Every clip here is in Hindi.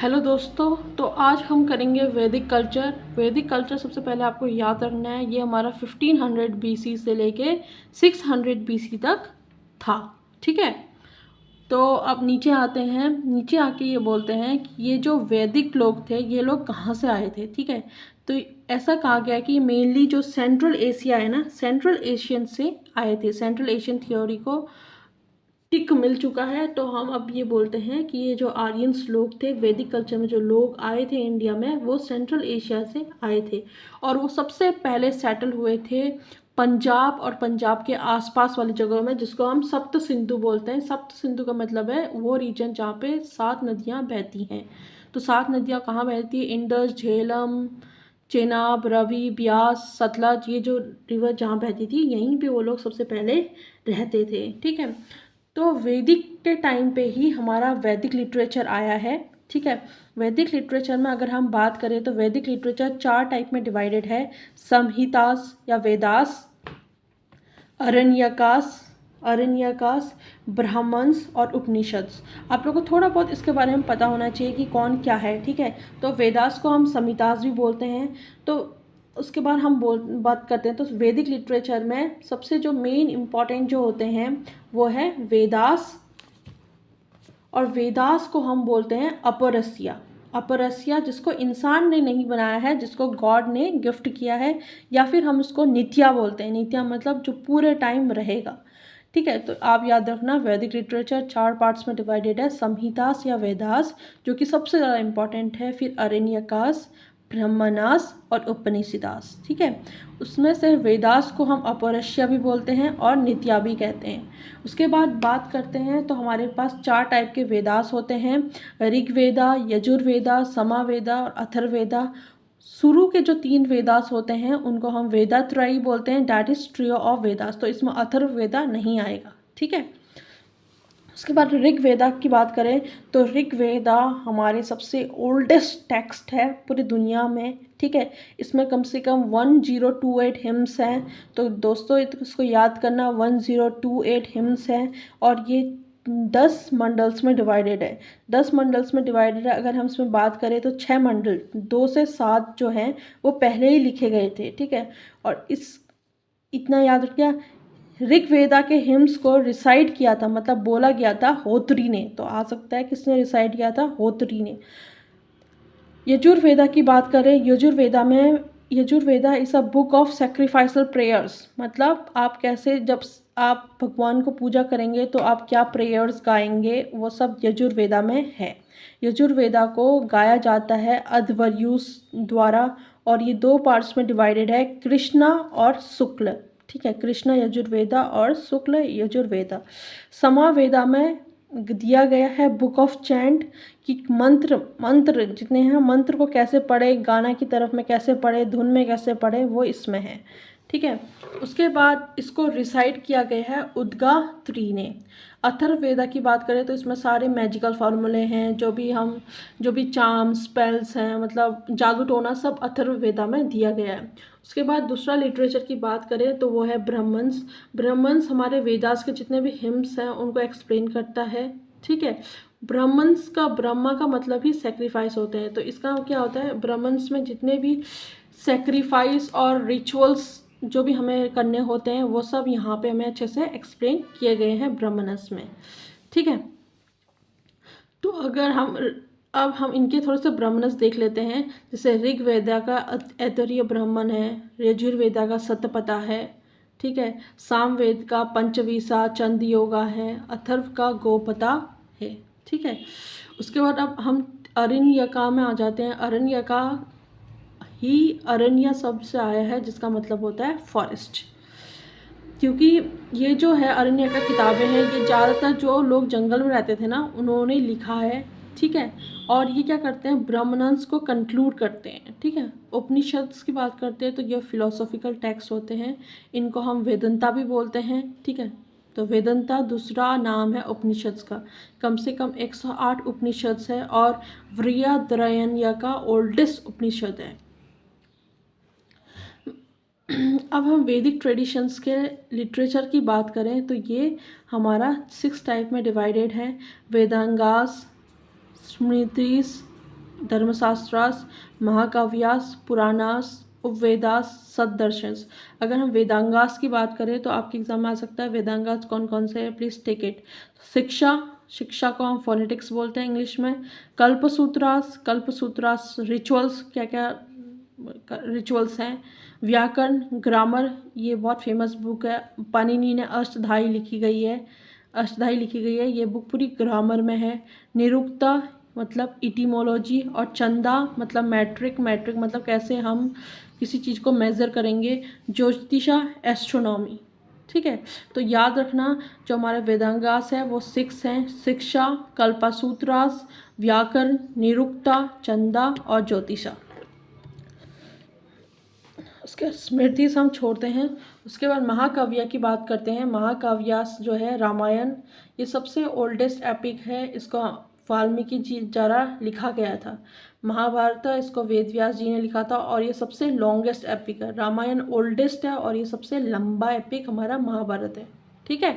हेलो दोस्तों, तो आज हम करेंगे वैदिक कल्चर। वैदिक कल्चर सबसे पहले आपको याद रखना है, ये हमारा 1500 बीसी से लेके 600 बीसी तक था। ठीक है, तो अब नीचे आते हैं। नीचे आके ये बोलते हैं कि ये जो वैदिक लोग थे, ये लोग कहाँ से आए थे। ठीक है, तो ऐसा कहा गया है कि मेनली जो सेंट्रल एशिया है ना, सेंट्रल एशियन से आए थे। सेंट्रल एशियन थ्योरी को टिक मिल चुका है, तो हम अब ये बोलते हैं कि ये जो आर्यंस लोग थे, वैदिक कल्चर में जो लोग आए थे इंडिया में, वो सेंट्रल एशिया से आए थे। और वो सबसे पहले सेटल हुए थे पंजाब और पंजाब के आसपास वाली जगहों में, जिसको हम सप्त सिंधु बोलते हैं। सप्त सिंधु का मतलब है वो रीजन जहाँ पे 7 नदियाँ बहती हैं। तो 7 नदियाँ कहाँ बहती है? इंडस, झेलम, चेनाब, रवि, ब्यास, सतलज, ये जो रिवर जहाँ बहती थी, यहीं पे वो लोग सबसे पहले रहते थे। ठीक है, तो वैदिक के टाइम पे ही हमारा वैदिक लिटरेचर आया है। ठीक है, वैदिक लिटरेचर में अगर हम बात करें तो वैदिक लिटरेचर 4 टाइप में डिवाइडेड है। संहितास या वेदास, अरण्यकास, ब्राह्मण्स और उपनिषद्स। आप लोगों को थोड़ा बहुत इसके बारे में पता होना चाहिए कि कौन क्या है। ठीक है, तो वेदास को हम संहितास भी बोलते हैं। तो उसके बाद हम बात करते हैं, तो वैदिक लिटरेचर में सबसे जो मेन इम्पॉर्टेंट जो होते हैं वो है वेदास, और वेदास को हम बोलते हैं अपरस्या। अपरस्या जिसको इंसान ने नहीं बनाया है, जिसको गॉड ने गिफ्ट किया है, या फिर हम उसको नित्या बोलते हैं। नित्या मतलब जो पूरे टाइम रहेगा। ठीक है, तो आप याद रखना, वैदिक लिटरेचर 4 पार्ट्स में डिवाइडेड है। संहितास या वेदास जो कि सबसे ज़्यादा इम्पॉर्टेंट है, फिर अरण्यकास, ब्रह्मणास और उपनिषदास। ठीक है, उसमें से वेदास को हम अपौरुषेय भी बोलते हैं और नित्या भी कहते हैं। उसके बाद बात करते हैं, तो हमारे पास 4 टाइप के वेदास होते हैं। ऋग्वेदा, यजुर्वेदा, सामवेदा और अथर्ववेदा। शुरू के जो 3 वेदास होते हैं उनको हम वेदात्रयी बोलते हैं, that is trio of Vedas. तो इसमें अथर्ववेदा नहीं आएगा। ठीक है, उसके बाद ऋग्वेदा की बात करें तो ऋग्वेदा हमारे सबसे ओल्डेस्ट टेक्स्ट है पूरी दुनिया में। ठीक है, इसमें कम से कम 1028 हिम्स हैं। तो दोस्तों इसको याद करना, 1028 हिम्स हैं, और ये 10 मंडल्स में डिवाइडेड है। 10 मंडल्स में डिवाइडेड है। अगर हम इसमें बात करें तो 6 मंडल, 2 से 7 जो हैं वो पहले ही लिखे गए थे। ठीक है, और इस इतना याद रखिए, ऋग्वेदा के हिम्स को रिसाइट किया था, मतलब बोला गया था होत्री ने। तो आ सकता है किसने रिसाइट किया था? होत्री ने। यजुर्वेदा की बात करें, Yajurveda is a book of sacrificial prayers. मतलब आप कैसे, जब आप भगवान को पूजा करेंगे तो आप क्या प्रेयर्स गाएंगे, वो सब यजुर्वेदा में है। यजुर्वेदा को गाया जाता है अध्वर्युस द्वारा, और ये 2 पार्ट्स में डिवाइडेड है, कृष्णा और शुक्ल। ठीक है, कृष्ण यजुर्वेदा और शुक्ल यजुर्वेदा। समावेदा में दिया गया है बुक ऑफ चैंट, कि मंत्र जितने हैं, मंत्र को कैसे पढ़े, गाना की तरफ में कैसे पढ़े, धुन में कैसे पढ़े, वो इसमें है। ठीक है, उसके बाद इसको रिसाइट किया गया है उद्गात्री ने। अथर्ववेदा की बात करें तो इसमें सारे मैजिकल फार्मूले हैं, जो भी चार्म स्पेल्स हैं, मतलब जादू टोना, सब अथर्ववेदा में दिया गया है। उसके बाद दूसरा लिटरेचर की बात करें तो वो है ब्राह्मण्स। ब्राह्मण्स हमारे वेदास के जितने भी हिम्स हैं उनको एक्सप्लेन करता है। ठीक है, ब्राह्मण्स का, ब्रह्मा का मतलब ही सेक्रीफाइस होते हैं। तो इसका क्या होता है, ब्राह्मण्स में जितने भी सेक्रीफाइस और रिचुअल्स जो भी हमें करने होते हैं वो सब यहाँ पे हमें अच्छे से एक्सप्लेन किए गए हैं ब्राह्मणस में। ठीक है, तो अगर हम इनके थोड़े से ब्राह्मणस देख लेते हैं। जैसे ऋग्वेदा का ऐतरीय ब्राह्मण है, यजुर्वेदा का सतपथा है। ठीक है, सामवेद का पंचवीसा चंद योगा है, अथर्व का गोपता है। ठीक है, उसके बाद अब हम अरण्यका में आ जाते हैं। अरण्यका ही अरण्य शब्द से आया है, जिसका मतलब होता है फॉरेस्ट। क्योंकि ये जो है अरण्य का किताबें हैं, ये ज़्यादातर जो लोग जंगल में रहते थे ना, उन्होंने लिखा है। ठीक है, और ये क्या करते हैं, ब्राह्मण्स को कंक्लूड करते हैं। ठीक है, उपनिषद्स की बात करते हैं तो ये फिलोसॉफिकल टेक्स्ट होते हैं, इनको हम वेदंता भी बोलते हैं। ठीक है, तो वेदंता दूसरा नाम है उपनिषद्स का। कम से कम 108 उपनिषद्स है, और बृहदारण्यक का ओल्डेस्ट उपनिषद है। अब हम वैदिक ट्रेडिशंस के लिटरेचर की बात करें तो ये हमारा 6 टाइप में डिवाइडेड है। वेदांगास, स्मृतिस, धर्मशास्त्रास, महाकाव्यास, पुराणास, उपवेदास, सददर्शंस। अगर हम वेदांगास की बात करें तो आपके एग्जाम में आ सकता है वेदांगास कौन कौन से हैं, प्लीज टेक इट। शिक्षा, शिक्षा को हम फोनेटिक्स बोलते हैं इंग्लिश में। कल्पसूत्रास, कल्पसूत्रास रिचुअल्स, क्या क्या रिचुअल्स हैं। व्याकरण, ग्रामर, ये बहुत फेमस बुक है, पाणिनि ने अष्टधाई लिखी गई है, अष्टधाई लिखी गई है, ये बुक पूरी ग्रामर में है। निरुक्ता मतलब इटीमोलॉजी, और चंदा मतलब मैट्रिक, मैट्रिक मतलब कैसे हम किसी चीज़ को मेज़र करेंगे। ज्योतिषा एस्ट्रोनॉमी, ठीक है। तो याद रखना जो हमारे वेदांगास है वो 6 हैं, शिक्षा, कल्पसूत्रास, व्याकरण, निरुक्ता, चंदा और ज्योतिषा। उसके स्मृति से हम छोड़ते हैं। उसके बाद महाकाव्य की बात करते हैं। महाकाव्यास जो है रामायण, ये सबसे ओल्डेस्ट एपिक है, इसको वाल्मीकि जी द्वारा लिखा गया था। महाभारत इसको वेद व्यास जी ने लिखा था और ये सबसे लॉन्गेस्ट एपिक है। रामायण ओल्डेस्ट है और ये सबसे लंबा एपिक हमारा महाभारत है, ठीक है।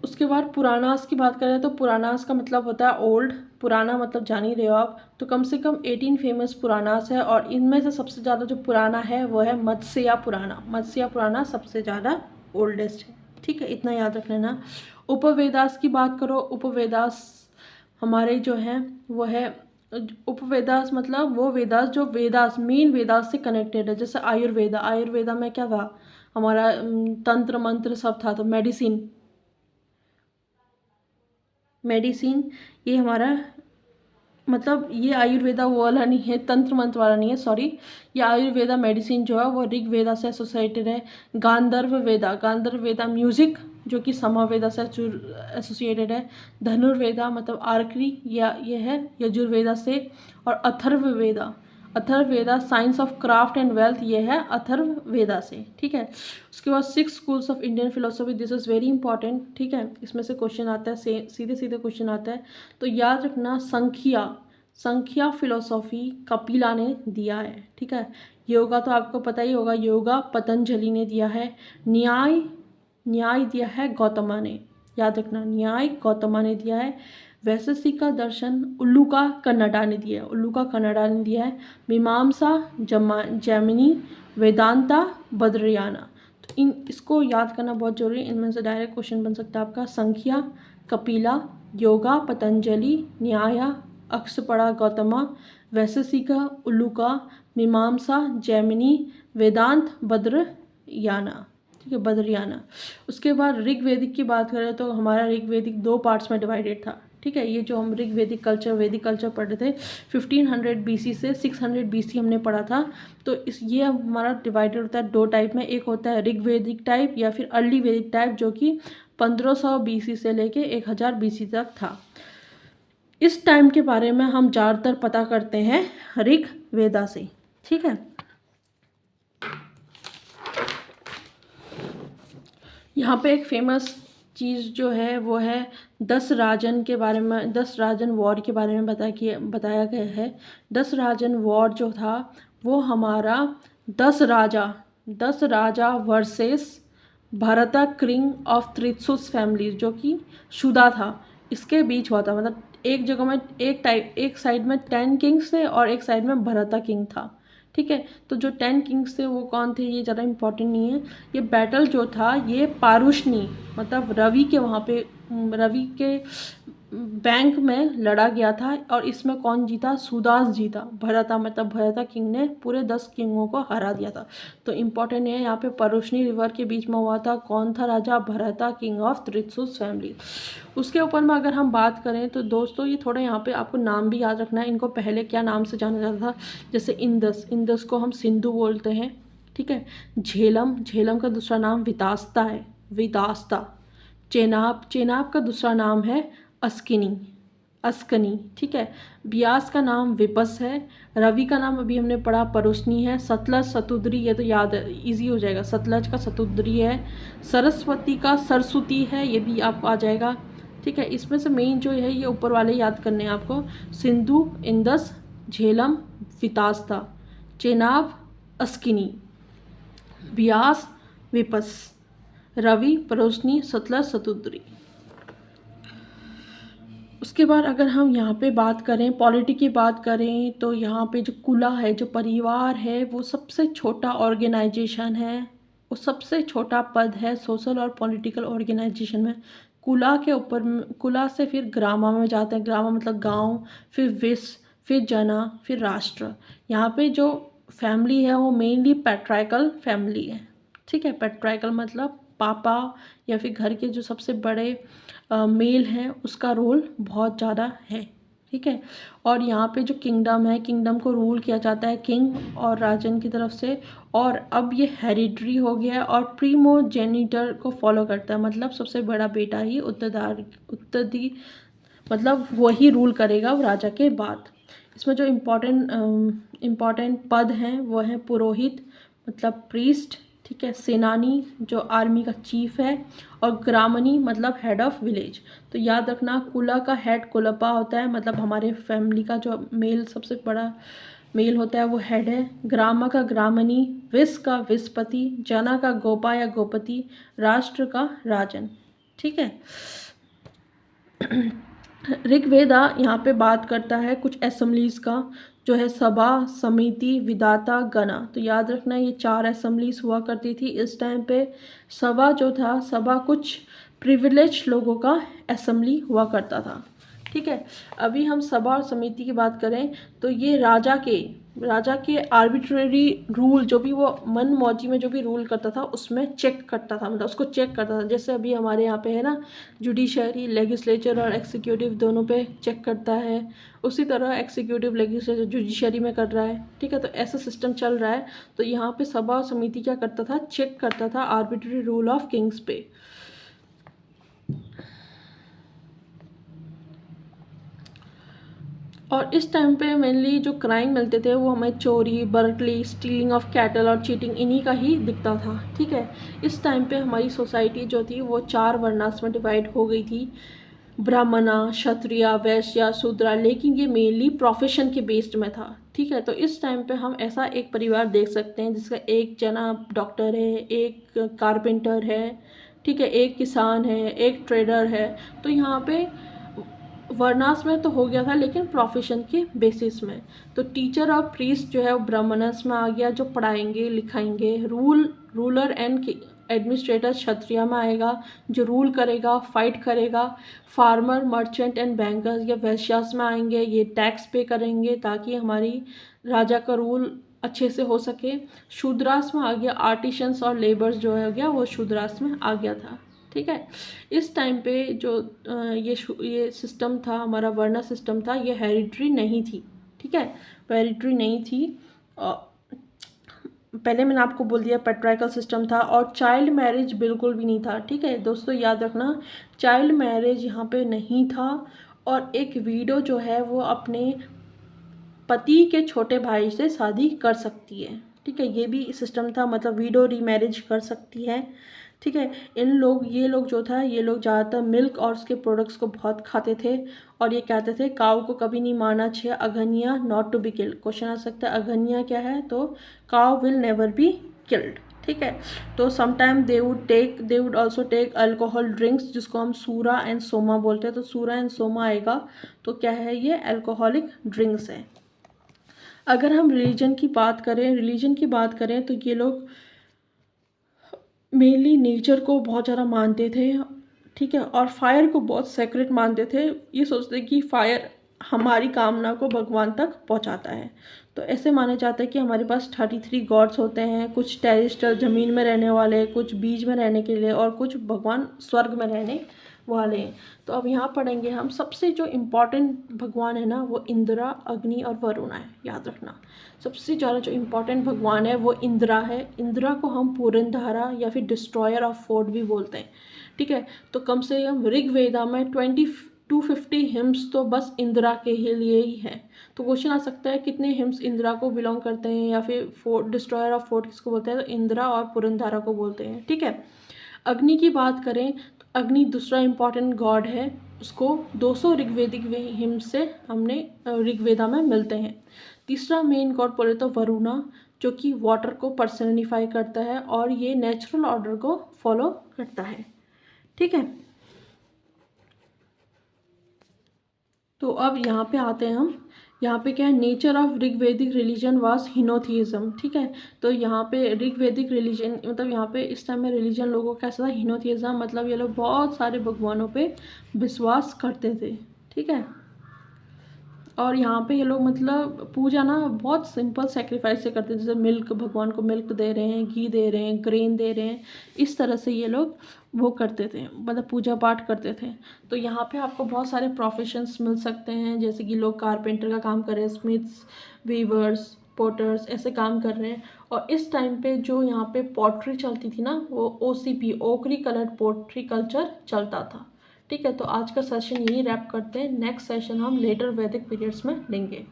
उसके बाद पुराणास की बात करें तो पुराणास का मतलब होता है ओल्ड, पुराना मतलब जान ही रहे हो आप। तो कम से कम 18 फेमस पुराणास है और इनमें से सबसे ज़्यादा जो पुराना है वो है मत्स्या पुराना। मत्स्या पुराना सबसे ज़्यादा ओल्डेस्ट है, ठीक है, इतना याद रख लेना। उपवेदास की बात करो, उपवेदास हमारे जो हैं वो है, उपवेदास मतलब वो वेदास जो वेदास मेन वेदास से कनेक्टेड है। जैसे आयुर्वेदा, आयुर्वेदा में क्या था हमारा, तंत्र मंत्र सब था। तो मेडिसिन, मेडिसिन ये हमारा मतलब ये आयुर्वेदा वो वाला नहीं है, तंत्र मंत्र वाला नहीं है, सॉरी। ये आयुर्वेदा मेडिसिन जो है वो ऋग्वेदा से एसोसिएटेड है। गांधर्व वेदा, गांधर्व वेदा म्यूजिक जो कि समवेदा से एसोसिएटेड है। धनुर्वेदा मतलब आर्करी, या ये है यजुर्वेदा से। और Atharvaveda, Atharvaveda science of craft and wealth, ये है अथर्ववेदा से, ठीक है। उसके बाद 6 schools of Indian philosophy, this is very important, ठीक है। इसमें से क्वेश्चन आता है, सीधे सीधे क्वेश्चन आता है। तो याद रखना संख्या, संख्या फिलोसॉफी कपिला ने दिया है, ठीक है। योगा तो आपको पता ही होगा, योगा पतंजलि ने दिया है। न्याय, न्याय दिया है गौतमा ने, याद रखना न्याय गौतमा ने दिया है। वैशेषिक दर्शन उल्लूका कन्नडा ने दिया है, उल्लूका कन्नडा ने दिया है। मीमांसा जैमिनी, वेदांता बद्रियाना। तो इसको याद करना बहुत जरूरी है, इनमें से डायरेक्ट क्वेश्चन बन सकता है आपका। संख्या कपिला, योगा पतंजलि, न्याय अक्षपड़ा गौतमा, वैशेषिक उल्लूका, मीमांसा जैमिनी, वेदांत बद्रयाना, ठीक है, बद्रियाना। उसके बाद ऋग्वेदिक की बात करें तो हमारा ऋग्वेदिक 2 पार्ट्स में डिवाइडेड था, ठीक है। ये जो हम ऋग्वेदिक कल्चर, वैदिक कल्चर पढ़ रहे थे 1500 BC से 600 BC हमने पढ़ा था। तो ये हमारा डिवाइडेड होता है 2 टाइप में। एक होता है ऋग्वेदिक टाइप या फिर अर्ली वैदिक टाइप, जो कि 1500 BC से लेके 1000 BC तक था। इस टाइम के बारे में हम ज़्यादातर पता करते हैं ऋग्वेदा से, ठीक है। यहाँ पे एक फेमस चीज़ जो है वो है 10 राजन के बारे में, 10 राजन वॉर के बारे में बताया गया है। 10 राजन वॉर जो था वो हमारा 10 राजा वर्सेस भरता किंग ऑफ त्रित्सुस फैमिली, जो कि शुदा था, इसके बीच हुआ था। मतलब एक जगह में एक साइड में 10 किंग्स थे और एक साइड में भरता किंग था, ठीक है। तो जो 10 किंग्स थे वो कौन थे ये ज़्यादा इम्पोर्टेंट नहीं है। ये बैटल जो था ये पारुष्णी मतलब रवि के वहाँ पे, रवि के बैंक में लड़ा गया था। और इसमें कौन जीता, सुदास जीता। भरता मतलब भरता किंग ने पूरे 10 किंगों को हरा दिया था। तो इम्पोर्टेंट है यहाँ पे पारुष्णी रिवर के बीच में हुआ था। कौन था राजा, भरता किंग ऑफ त्रित्सुस फैमिली। उसके ऊपर में अगर हम बात करें तो दोस्तों ये थोड़ा यहाँ पे आपको नाम भी याद रखना है। इनको पहले क्या नाम से जाना जाता था, जैसे इंदस, इंदस को हम सिंधु बोलते हैं, ठीक है। झेलम, झेलम का दूसरा नाम वितास्ता है, वितास्ता। चेनाब, चेनाब का दूसरा नाम है अस्किनी, अस्कनी, ठीक है। ब्यास का नाम विपस है। रवि का नाम अभी हमने पढ़ा परुष्णी है। सतलज सतुद्री, ये तो याद इजी हो जाएगा, सतलज का सतुद्री है। सरस्वती का सरस्वती है, ये भी आपको आ जाएगा, ठीक है। इसमें से मेन जो है ये ऊपर वाले याद करने हैं आपको, सिंधु, इंदस, झेलम, वितास्ता, चेनाब, अस्किनी, ब्यास, विपस, रवि, परोशनी, सतलज, सतुद्री। उसके बाद अगर हम यहाँ पे बात करें पॉलिटी की बात करें तो यहाँ पे जो कुला है, जो परिवार है, वो सबसे छोटा ऑर्गेनाइजेशन है, वो सबसे छोटा पद है सोशल और पॉलिटिकल ऑर्गेनाइजेशन में। कुला के ऊपर कुला से फिर ग्रामा में जाते हैं, ग्रामा मतलब गांव, फिर विस, फिर जना, फिर राष्ट्र। यहाँ पे जो फैमिली है वो मेनली पैट्राइकल फैमिली है, ठीक है। पैट्राइकल मतलब पापा या फिर घर के जो सबसे बड़े मेल हैं उसका रोल बहुत ज़्यादा है, ठीक है। और यहाँ पे जो किंगडम है, किंगडम को रूल किया जाता है किंग और राजन की तरफ से। और अब ये हेरिटरी हो गया है और प्रीमोजेनिटर को फॉलो करता है, मतलब सबसे बड़ा बेटा ही उत्तराधिकारी मतलब वही रूल करेगा राजा के बाद। इसमें जो इम्पोर्टेंट पद हैं वो हैं पुरोहित मतलब प्रीस्ट, ठीक है, सेनानी जो आर्मी का चीफ है, और ग्रामनी मतलब हेड ऑफ विलेज। तो याद रखना कुला का हेड कुलपा होता है, मतलब हमारे फैमिली का जो मेल सबसे बड़ा मेल होता है वो हेड है। ग्रामा का ग्रामनी, विस का विस्पति, जना का गोपा या गोपति, राष्ट्र का राजन, ठीक है। ऋग्वेदा यहाँ पे बात करता है कुछ असेंबलीज का, जो है सभा, समिति, विधाता, गणा। तो याद रखना ये 4 असेंबलीज हुआ करती थी इस टाइम पे। सभा जो था, सभा कुछ प्रिविलेज लोगों का असेंबली हुआ करता था, ठीक है। अभी हम सभा और समिति की बात करें तो ये राजा के आर्बिट्रेरी रूल, जो भी वो मन मौजी में जो भी रूल करता था उसमें चेक करता था, मतलब उसको चेक करता था। जैसे अभी हमारे यहाँ पे है ना, जुडिशरी, लेजिस्लेचर और एक्सिक्यूटिव दोनों पे चेक करता है, उसी तरह एक्सिक्यूटिव लेजिस्लेचर जुडिशरी में कर रहा है, ठीक है। तो ऐसा सिस्टम चल रहा है। तो यहाँ पे सभा और समिति क्या करता था, चेक करता था आर्बिट्रेरी रूल ऑफ किंग्स पे। और इस टाइम पे मेनली जो क्राइम मिलते थे वो हमें चोरी, बर्गली, स्टीलिंग ऑफ कैटल और चीटिंग, इन्हीं का ही दिखता था, ठीक है। इस टाइम पे हमारी सोसाइटी जो थी वो 4 वर्णास में डिवाइड हो गई थी, ब्राह्मणा, क्षत्रिय, वैश्य, शूद्रा, लेकिन ये मेनली प्रोफेशन के बेस्ड में था, ठीक है। तो इस टाइम पे हम ऐसा एक परिवार देख सकते हैं जिसका एक जना डॉक्टर है, एक कारपेंटर है, ठीक है, एक किसान है, एक ट्रेडर है। तो यहाँ पे वर्णास में तो हो गया था लेकिन प्रोफेशन के बेसिस में। तो टीचर और प्रीस्ट जो है वो ब्राह्मणस में आ गया, जो पढ़ाएंगे लिखाएंगे। रूलर एंड एडमिनिस्ट्रेटर क्षत्रिय में आएगा, जो रूल करेगा, फाइट करेगा। फार्मर, मर्चेंट एंड बैंकर्स या वैश्यास में आएंगे, ये टैक्स पे करेंगे ताकि हमारी राजा का रूल अच्छे से हो सके। शूद्रास में आ गया आर्टिशंस और लेबर्स, जो है गया वो शूद्रास में आ गया था, ठीक है। इस टाइम पे जो ये सिस्टम था, हमारा वर्णा सिस्टम था, ये हेरिटरी नहीं थी, ठीक है, हेरिटरी नहीं थी। पहले मैंने आपको बोल दिया पैट्रियार्कल सिस्टम था, और चाइल्ड मैरिज बिल्कुल भी नहीं था, ठीक है दोस्तों, याद रखना चाइल्ड मैरिज यहाँ पे नहीं था। और एक विडो जो है वो अपने पति के छोटे भाई से शादी कर सकती है, ठीक है, ये भी सिस्टम था, मतलब विडो रीमैरिज कर सकती है, ठीक है। ये लोग जो था, ये लोग ज़्यादातर मिल्क और उसके प्रोडक्ट्स को बहुत खाते थे, और ये कहते थे काऊ को कभी नहीं मारना चाहिए, अघन्या not to be killed. Question आ सकता है अघन्या क्या है, तो cow will never be killed, ठीक है। तो sometime they would also take alcohol drinks, जिसको हम सूरा एंड सोमा बोलते हैं। तो सूरा एंड सोमा आएगा, तो क्या है, ये अल्कोहलिक ड्रिंक्स है। अगर हम रिलीजन की बात करें तो ये लोग मेनली नेचर को बहुत ज़्यादा मानते थे, ठीक है, और फायर को बहुत सेक्रेट मानते थे। ये सोचते कि फायर हमारी कामना को भगवान तक पहुंचाता है। तो ऐसे माने जाते हैं कि हमारे पास 33 गॉड्स होते हैं, कुछ टेरेस्ट्रियल ज़मीन में रहने वाले, कुछ बीच में रहने के लिए, और कुछ भगवान स्वर्ग में रहने वाले हैं। तो अब यहाँ पढ़ेंगे हम, सबसे जो इम्पोर्टेंट भगवान है ना वो इंद्रा, अग्नि और वरुण है, याद रखना। सबसे ज़्यादा जो इम्पोर्टेंट भगवान है वो इंद्रा है। इंद्रा को हम पुरंधारा या फिर डिस्ट्रॉयर ऑफ फोर्ट भी बोलते हैं, ठीक है। तो कम से कम ऋग्वेदा में 250 हिम्स तो बस इंदिरा के लिए ही है। तो क्वेश्चन आ सकता है कितने हिम्स इंदिरा को बिलोंग करते हैं, या फिर फोर्ट, डिस्ट्रॉयर ऑफ फोर्ट किसको बोलते हैं, तो इंदिरा और पुरंधारा को बोलते हैं, ठीक है। अग्नि की बात करें तो अग्नि दूसरा इंपॉर्टेंट गॉड है, उसको 200 ऋग्वेदिक हिम्स से हमने ऋग्वेदा में मिलते हैं। तीसरा मेन गॉड बोले तो वरुणा, जो कि वाटर को पर्सनिफाई करता है, और ये नेचुरल ऑर्डर को फॉलो करता है, ठीक है। तो अब यहाँ पे आते हैं हम। यहाँ पे क्या है, nature of Rigvedic religion was henotheism, ठीक है। तो यहाँ पे ऋग्वेदिक रिलीजन मतलब यहाँ पे इस टाइम में रिलीजन लोगों का कैसा था, हिनोथिज्म, मतलब ये लोग बहुत सारे भगवानों पे विश्वास करते थे, ठीक है। और यहाँ पे ये लोग मतलब पूजा ना बहुत सिंपल सेक्रीफाइस से करते थे, जैसे मिल्क, भगवान को मिल्क दे रहे हैं, घी दे रहे हैं, ग्रेन दे रहे हैं, इस तरह से ये लोग वो करते थे, मतलब पूजा पाठ करते थे। तो यहाँ पे आपको बहुत सारे प्रोफेशंस मिल सकते हैं, जैसे कि लोग कारपेंटर का काम कर रहे हैं, स्मिथ्स, वीवर्स, पोटर्स, ऐसे काम कर रहे हैं। और इस टाइम पे जो यहाँ पे पॉटरी चलती थी ना, वो OCP, ओकरी कलर्ड पोट्री कल्चर चलता था, ठीक है। तो आज का सेशन यही रैप करते हैं, नेक्स्ट सेशन हम लेटर वैदिक पीरियड्स में लेंगे।